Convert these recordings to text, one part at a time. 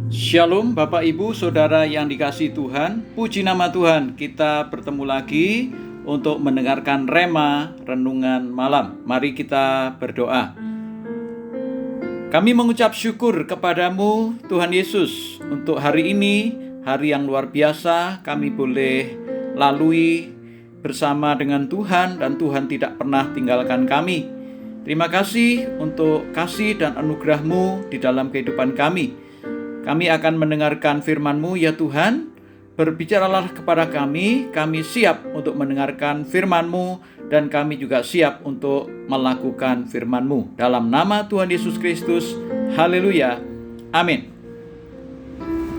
Shalom Bapak Ibu Saudara yang dikasihi Tuhan, puji nama Tuhan. Kita bertemu lagi untuk mendengarkan Rema Renungan Malam. Mari kita berdoa. Kami mengucap syukur kepadamu Tuhan Yesus untuk hari ini, hari yang luar biasa. Kami boleh lalui bersama dengan Tuhan dan Tuhan tidak pernah tinggalkan kami. Terima kasih untuk kasih dan anugerah-Mu di dalam kehidupan kami. Kami akan mendengarkan firman-Mu ya Tuhan. Berbicaralah kepada kami siap untuk mendengarkan firman-Mu dan kami juga siap untuk melakukan firman-Mu. Dalam nama Tuhan Yesus Kristus, haleluya, amin.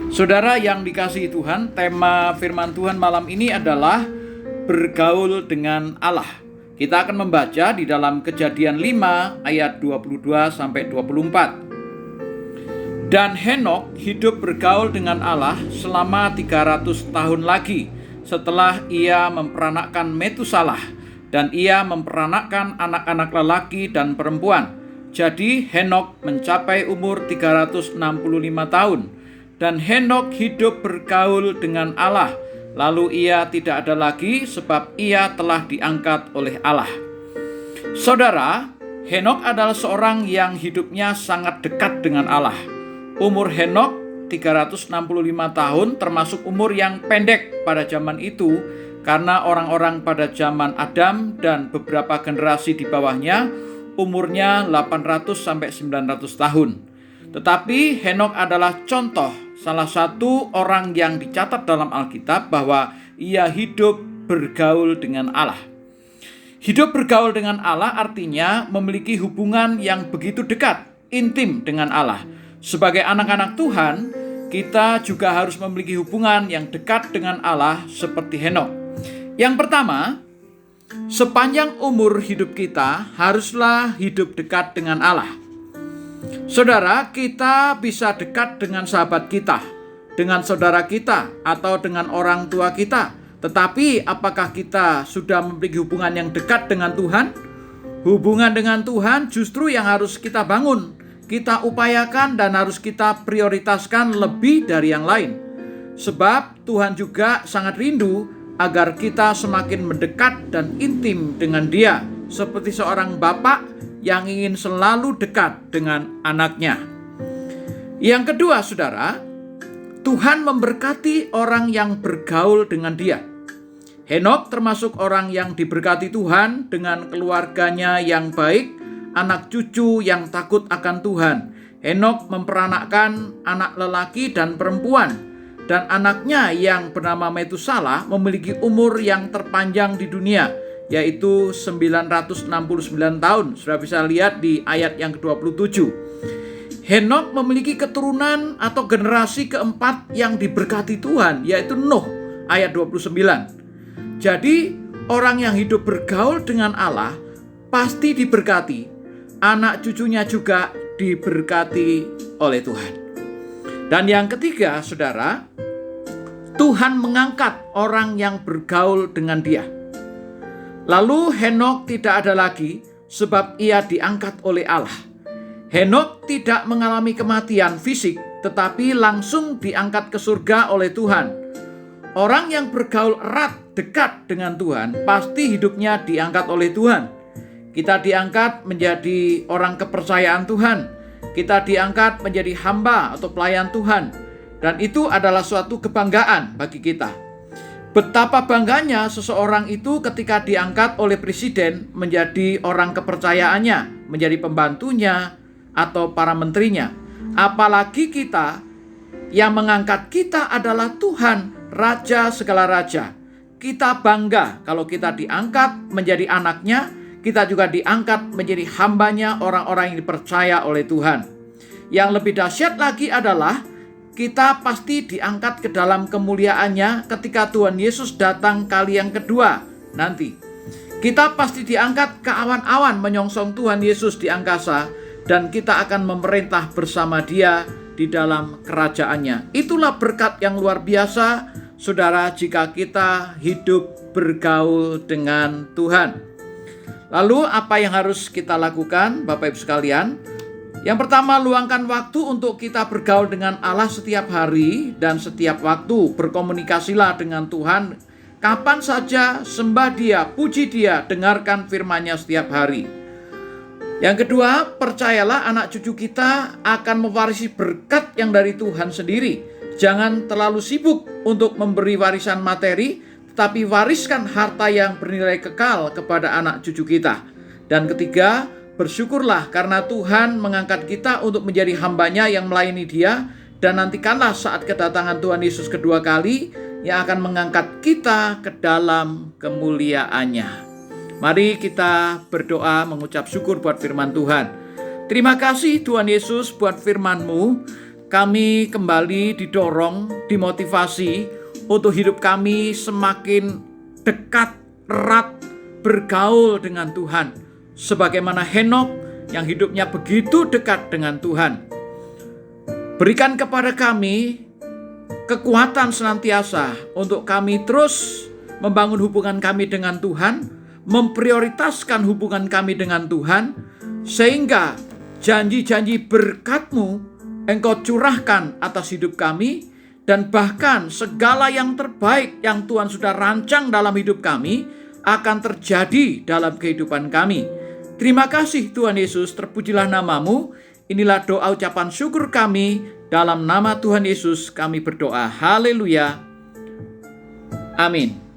Saudara yang dikasihi Tuhan, tema firman Tuhan malam ini adalah bergaul dengan Allah. Kita akan membaca di dalam Kejadian 5 ayat 22-24. Dan Henokh hidup bergaul dengan Allah selama 300 tahun lagi setelah ia memperanakkan Metusalah, dan ia memperanakkan anak-anak lelaki dan perempuan. Jadi Henokh mencapai umur 365 tahun. Dan Henokh hidup bergaul dengan Allah, lalu ia tidak ada lagi sebab ia telah diangkat oleh Allah. Saudara, Henokh adalah seorang yang hidupnya sangat dekat dengan Allah. Umur Henokh 365 tahun termasuk umur yang pendek pada zaman itu, karena orang-orang pada zaman Adam dan beberapa generasi di bawahnya umurnya 800-900 tahun. Tetapi Henokh adalah contoh salah satu orang yang dicatat dalam Alkitab bahwa ia hidup bergaul dengan Allah. Hidup bergaul dengan Allah artinya memiliki hubungan yang begitu dekat, intim dengan Allah. Sebagai anak-anak Tuhan, kita juga harus memiliki hubungan yang dekat dengan Allah seperti Henokh. Yang pertama, sepanjang umur hidup kita haruslah hidup dekat dengan Allah. Saudara, kita bisa dekat dengan sahabat kita, dengan saudara kita, atau dengan orang tua kita. Tetapi apakah kita sudah memiliki hubungan yang dekat dengan Tuhan? Hubungan dengan Tuhan justru yang harus kita bangun, kita upayakan dan harus kita prioritaskan lebih dari yang lain. Sebab Tuhan juga sangat rindu agar kita semakin mendekat dan intim dengan Dia, seperti seorang bapak yang ingin selalu dekat dengan anaknya. Yang kedua, saudara, Tuhan memberkati orang yang bergaul dengan Dia. Henokh termasuk orang yang diberkati Tuhan dengan keluarganya yang baik, anak cucu yang takut akan Tuhan. Henokh memperanakkan anak lelaki dan perempuan, dan anaknya yang bernama Metusalah memiliki umur yang terpanjang di dunia, yaitu 969 tahun. Sudah bisa lihat di ayat yang ke-27. Henokh memiliki keturunan atau generasi keempat yang diberkati Tuhan, yaitu Nuh, ayat 29. Jadi orang yang hidup bergaul dengan Allah pasti diberkati. Anak cucunya juga diberkati oleh Tuhan. Dan yang ketiga, saudara, Tuhan mengangkat orang yang bergaul dengan Dia. Lalu Henokh tidak ada lagi sebab ia diangkat oleh Allah. Henokh tidak mengalami kematian fisik, tetapi langsung diangkat ke surga oleh Tuhan. Orang yang bergaul erat dekat dengan Tuhan pasti hidupnya diangkat oleh Tuhan. Kita diangkat menjadi orang kepercayaan Tuhan. Kita diangkat menjadi hamba atau pelayan Tuhan. Dan itu adalah suatu kebanggaan bagi kita. Betapa bangganya seseorang itu ketika diangkat oleh presiden menjadi orang kepercayaannya, menjadi pembantunya atau para menterinya. Apalagi kita yang mengangkat kita adalah Tuhan, Raja segala raja. Kita bangga kalau kita diangkat menjadi anaknya. Kita juga diangkat menjadi hambanya orang-orang yang dipercaya oleh Tuhan. Yang lebih dahsyat lagi adalah kita pasti diangkat ke dalam kemuliaannya ketika Tuhan Yesus datang kali yang kedua nanti. Kita pasti diangkat ke awan-awan menyongsong Tuhan Yesus di angkasa, dan kita akan memerintah bersama Dia di dalam kerajaannya. Itulah berkat yang luar biasa, saudara, jika kita hidup bergaul dengan Tuhan. Lalu apa yang harus kita lakukan, Bapak Ibu sekalian? Yang pertama, luangkan waktu untuk kita bergaul dengan Allah setiap hari dan setiap waktu. Berkomunikasilah dengan Tuhan kapan saja, sembah Dia, puji Dia, dengarkan firman-Nya setiap hari. Yang kedua, percayalah anak cucu kita akan mewarisi berkat yang dari Tuhan sendiri. Jangan terlalu sibuk untuk memberi warisan materi, tetapi wariskan harta yang bernilai kekal kepada anak cucu kita. Dan ketiga, bersyukurlah karena Tuhan mengangkat kita untuk menjadi hamba-Nya yang melayani Dia, dan nantikanlah saat kedatangan Tuhan Yesus kedua kali yang akan mengangkat kita ke dalam kemuliaan-Nya. Mari kita berdoa mengucap syukur buat firman Tuhan. Terima kasih Tuhan Yesus buat firman-Mu. Kami kembali didorong, dimotivasi untuk hidup kami semakin dekat, erat, bergaul dengan Tuhan. Sebagaimana Henokh yang hidupnya begitu dekat dengan Tuhan. Berikan kepada kami kekuatan senantiasa untuk kami terus membangun hubungan kami dengan Tuhan, memprioritaskan hubungan kami dengan Tuhan, sehingga janji-janji berkat-Mu Engkau curahkan atas hidup kami, dan bahkan segala yang terbaik yang Tuhan sudah rancang dalam hidup kami akan terjadi dalam kehidupan kami. Terima kasih Tuhan Yesus, terpujilah nama-Mu. Inilah doa ucapan syukur kami, dalam nama Tuhan Yesus kami berdoa. Haleluya. Amin.